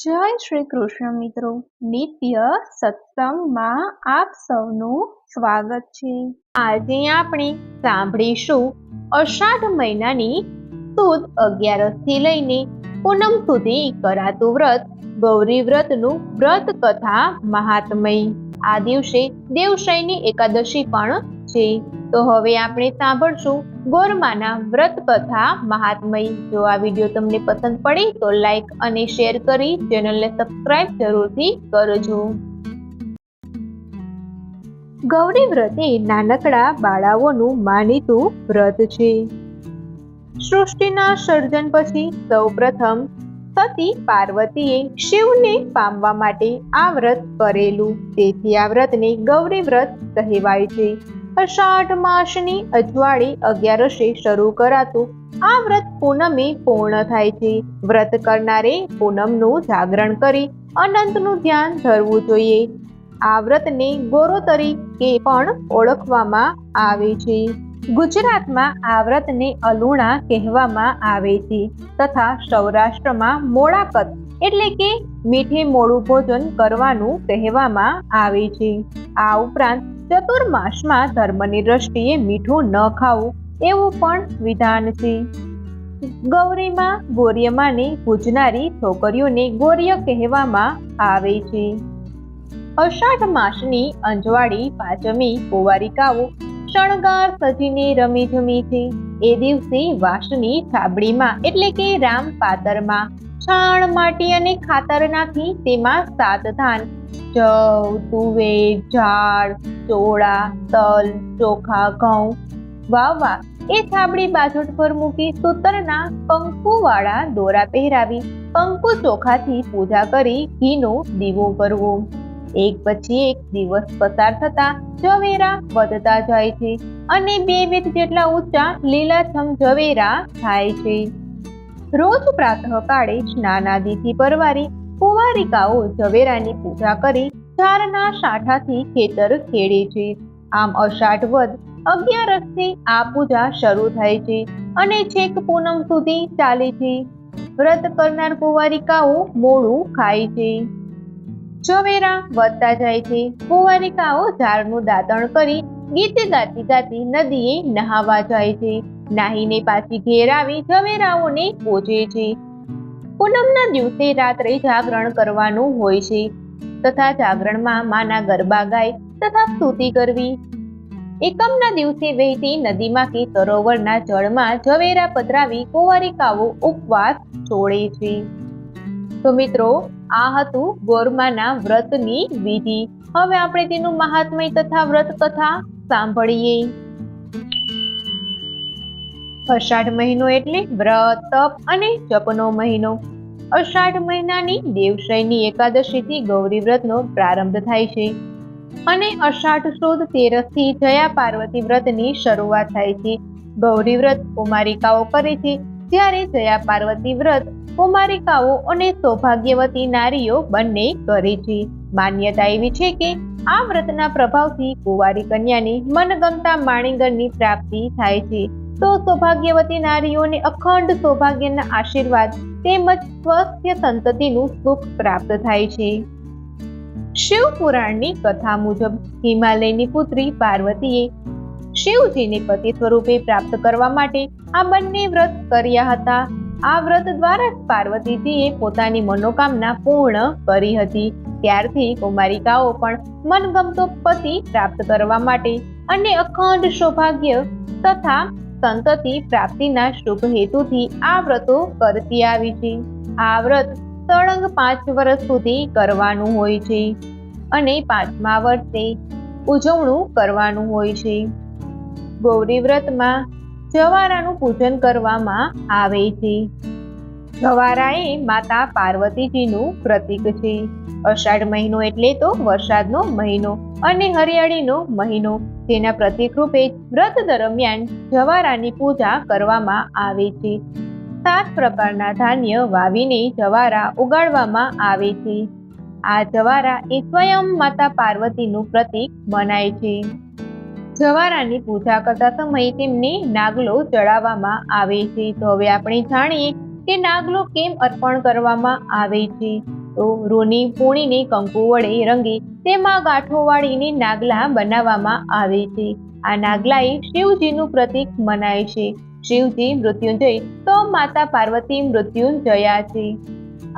જય શ્રી કૃષ્ણ મિત્રો, નિત્ય સત્સંગમાં આપ સૌનું સ્વાગત છે। આજે આપણે સાંભળીશું અષાઢ મહિનાની સુદ 11 થી લઈને પૂનમ સુધી કરાતું વ્રત ગૌરી વ્રતનું વ્રત કથા મહાત્મય। આ દિવસે દેવશયની એકાદશી પણ છે। તો હવે આપણે સાંભળશું ગોરમાના વ્રત કથા મહાત્મય। જો આ વિડીયો તમને પસંદ પડે તો લાઈક અને શેર કરી ચેનલને સબસ્ક્રાઇબ જરૂરથી કરજો। ગૌરી વ્રત એ નાનકડા બાળાઓનું માનીતું વ્રત છે। સૃષ્ટિના સર્જન પછી સૌપ્રથમ સતી પાર્વતીએ શિવને પામવા માટે આ વ્રત કરેલું, તેથી આ વ્રતને ગૌરી વ્રત કહેવાય છે। અષાઢ માસની અજવાળી 11 શરૂ કરાતું આ વ્રત પૂનમે પૂર્ણ થાય છે। વ્રત કરનારે પૂનમનું જાગરણ કરી અનંતનું ધ્યાન ધરવું જોઈએ। આ વ્રતને ગોરો તરીકે પણ ઓળખવામાં આવે છે। ગુજરાતમાં આ વ્રતને અલુણા કહેવામાં આવે છે તથા સૌરાષ્ટ્રમાં મોળાકત એટલે કે મીઠે મોડું ભોજન કરવાનું કહેવામાં આવે છે। આ ઉપરાંત ચતુર્માસમાં ધર્મની દ્રષ્ટિએ મીઠું ન ખાવું એવું પણ વિધાન છે। ગૌરીમાં ગોર્યમાને પૂજનારી છોકરીઓને ગોર્ય કહેવામાં આવે છે। અષાઢ માસની અંજવાળી પાંચમી કુંવારિકાઓ શણગાર સજીને રમી જમી છે। એ દિવસે વાંસની છાબડીમાં એટલે કે રામ પાતરમાં છાણ, માટી અને ખાતર નાખી તેમાં 7 ધાન જવ, તુવેર, જાળ, ચોળા, તલ, ચોખા, ઘઉં વાવવા એ છાબડી બાજોટ પર મૂકી સૂતરના કંકુવાળા દોરા પહેરાવી કંકુ ચોખાથી પૂજા કરી ઘીનો દીવો કરવો। એક પછી એક દિવસ પસાર થતા ઝવેરા વધતા જાય છે અને 2 વેત જેટલા ઊંચા લીલાછમ ઝવેરા થાય છે। રોજ પ્રાતઃકાળે સ્નાનાદિથી પરવારી કુંવારિકાઓ ઝવેરાની પૂજા કરી ચારના સાંઠાથી ખેતર ખેડે છે। આમ અષાઢ વદ 11 થી આ પૂજા શરૂ થાય છે અને છેક પૂનમ સુધી ચાલે છે। વ્રત કરનાર કુંવારિકાઓ મોડું ખાય છે। ઝવેરા વધતા જાય છે। કુંવારિકાઓ ઝાડનું દાતણ કરી ગીત ગાતી ગાતી નદીએ નહાવા જાય છે। નાહીને પાછી ઘેર આવી ઝવેરાઓને પૂજે છે। પૂનમના દિવસે રાત્રે જાગરણ કરવાનું હોય છે તથા જાગરણમાં માના ગરબા ગાય તથા સ્તુતિ કરવી। એકમના દિવસે વહેતી નદીમાં કે સરોવરના જળમાં ઝવેરા પધરાવી કુંવારિકાઓ ઉપવાસ છોડે છે। તો મિત્રો, આ હતું ગોરમાના વ્રતની વિધિ। હવે આપણે તેનું મહાત્મય તથા વ્રત કથા સાંભળીએ। અષાઢ મહિનો એટલે વ્રત, તપ અને જપનો મહિનો। અષાઢ મહિનાની દેવશયની એકાદશીથી ગૌરી વ્રતનો પ્રારંભ થાય છે અને અષાઢ સુદ 13 થી જયા પાર્વતી વ્રતની શરૂઆત થાય છે। ગૌરી વ્રત કુમારિકાઓ કરે છે, જ્યારે જયા પાર્વતી વ્રત કુમારિકાઓ અને સૌભાગ્યવતી નારીઓ બંને કરે છે। માન્યતા એવી છે કે આ વ્રતના પ્રભાવથી કુંવારી કન્યાને મનગમતા માણીગણની પ્રાપ્તિ થાય છે, તો સૌભાગ્યવતી નારીઓને અખંડ સૌભાગ્યના આશીર્વાદ તેમજ સ્વસ્થ સંતતિનું સુખ પ્રાપ્ત થાય છે। શિવ પુરાણની કથા મુજબ હિમાલયની પુત્રી પાર્વતીએ શિવજીને પતિ સ્વરૂપે પ્રાપ્ત કરવા માટે આ બંને વ્રત કર્યા હતા। આ વ્રત દ્વારા જ પાર્વતીજીએ પોતાની મનોકામના પૂર્ણ કરી હતી। ત્યારથી કુમારિકાઓ પણ મનગમતો પતિ પ્રાપ્ત કરવા માટે અને અખંડ સૌભાગ્ય તથા સંતતિ પ્રાપ્તિના શુભ હેતુથી આ વ્રતો કરતી આવી છે। આ વ્રત સળંગ 5 વર્ષ સુધી કરવાનું હોય છે અને 5મા વર્ષે ઉજવણું કરવાનું હોય છે। ગૌરી વ્રતમાં જવારાનું પૂજન કરવામાં આવે છે। જવારા એ માતા પાર્વતીજીનું પ્રતીક છે। અષાઢ મહિનો એટલે તો વરસાદનો મહિનો અને હરિયાળીનો મહિનો, જેના પ્રતીક રૂપે વ્રત દરમિયાન જવારાની પૂજા કરવામાં આવે છે। 7 પ્રકારના ધાન્ય વાવીને જવારા ઉગાડવામાં આવે છે। આ જવારા એ સ્વયં માતા પાર્વતીનું પ્રતીક મનાય છે। જવારાની પૂજા કરતા સમયે તેમને નાગલો ચડાવવામાં આવે છે। તો હવે આપણે જાણીએ કે નાગલો કેમ અર્પણ કરવામાં આવે છે। તો રૂની પૂણીને કંકુ વડે રંગી તેમાં ગાંઠો વાળીને નાગલા બનાવવામાં આવે છે. આ નાગલા એ શિવજીનું પ્રતીક મનાય છે. શિવજી મૃત્યુંજય તો માતા પાર્વતી મૃત્યુંજયા છે.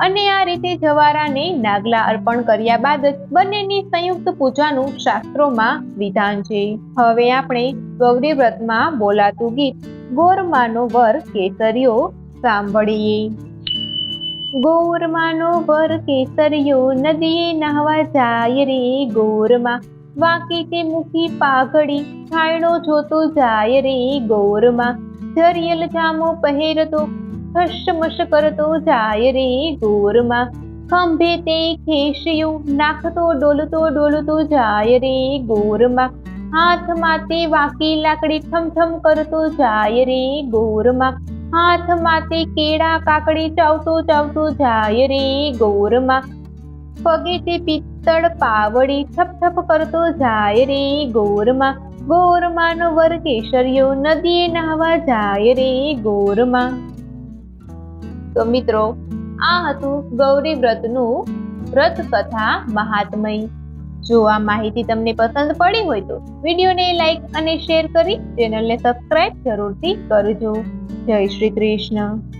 અને આ રીતે જવારાને નાગલા અર્પણ કર્યા બાદ જ બંનેની સંયુક્ત પૂજાનું શાસ્ત્રોમાં વિધાન છે. હવે આપણે ગૌરી વ્રતમાં બોલાતું ગીત ગોરમાનો વર કેસરિયો સાંભળીએ. ગોરમાનો વર કેસરિયો નદીએ નહાવા જાય રે ગોરમાં, વાંકી તે મૂકી પાઘડી છાયડો જોતો જાય રે ગોરમાં, જરિયલ જામો પહેરતો ઠશમશ કરતો જાય રે ગોરમાં, ખંભે તે ખેશિયો નાખતો ડોલતો જાય રે ગોરમાં, હાથમાં તે વાંકી લાકડી ઠમઠમ કરતો જાય રે ગોરમાં, હાથમાં તે કેળા કાકડી ચાવતો જાય રે ગોરમાં, પગે તે પિત્તળ પાવડી ઠપ ઠપ કરતો જાય રે ગોરમાં, ગોરમાનો વર કેસરિયો નદીએ નહાવા જાય રે ગોરમાં. તો મિત્રો, આ હતું ગૌરી વ્રતનું વ્રત કથા મહાત્મય. જો આ માહિતી તમને પસંદ પડી હોય તો વિડીયોને લાઈક અને શેર કરી ચેનલને સબસ્ક્રાઇબ જરૂરથી કરજો. જય શ્રી કૃષ્ણ.